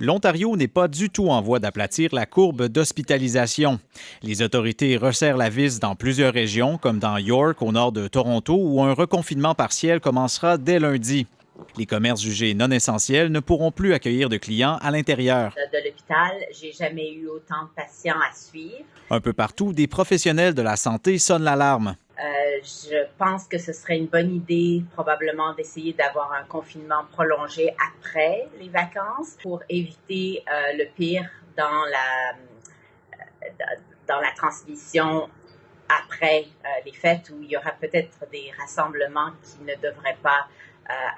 L'Ontario n'est pas du tout en voie d'aplatir la courbe d'hospitalisation. Les autorités resserrent la vis dans plusieurs régions, comme dans York, au nord de Toronto, où un reconfinement partiel commencera dès lundi. Les commerces jugés non essentiels ne pourront plus accueillir de clients à l'intérieur. De l'hôpital, j'ai jamais eu autant de patients à suivre. Un peu partout, des professionnels de la santé sonnent l'alarme. Je pense que ce serait une bonne idée probablement d'essayer d'avoir un confinement prolongé après les vacances pour éviter le pire dans la transmission après les fêtes où il y aura peut-être des rassemblements qui ne devraient pas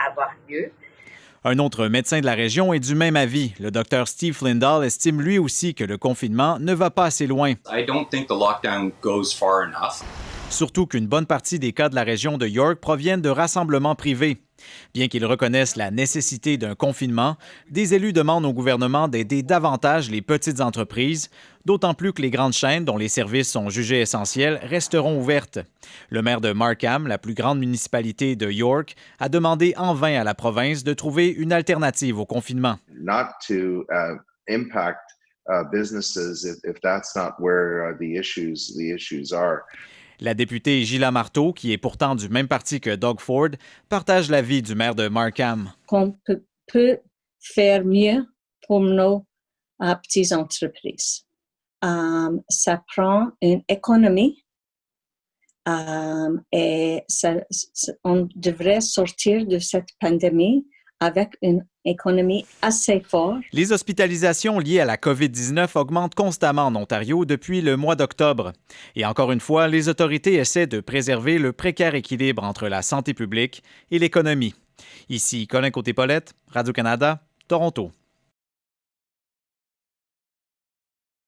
avoir lieu. Un autre médecin de la région est du même avis. Le docteur Steve Flindahl estime lui aussi que le confinement ne va pas assez loin. I don't think the lockdown goes far enough. Surtout qu'une bonne partie des cas de la région de York proviennent de rassemblements privés. Bien qu'ils reconnaissent la nécessité d'un confinement, des élus demandent au gouvernement d'aider davantage les petites entreprises, d'autant plus que les grandes chaînes dont les services sont jugés essentiels resteront ouvertes. Le maire de Markham, la plus grande municipalité de York, a demandé en vain à la province de trouver une alternative au confinement. Not to impact businesses if that's not where the issues are. La députée Gila Marteau, qui est pourtant du même parti que Doug Ford, partage l'avis du maire de Markham. On peut faire mieux pour nos petites entreprises. Ça prend une économie et on devrait sortir de cette pandémie avec une économie assez forte. Les hospitalisations liées à la COVID-19 augmentent constamment en Ontario depuis le mois d'octobre. Et encore une fois, les autorités essaient de préserver le précaire équilibre entre la santé publique et l'économie. Ici Colin Côté-Paulette, Radio-Canada, Toronto.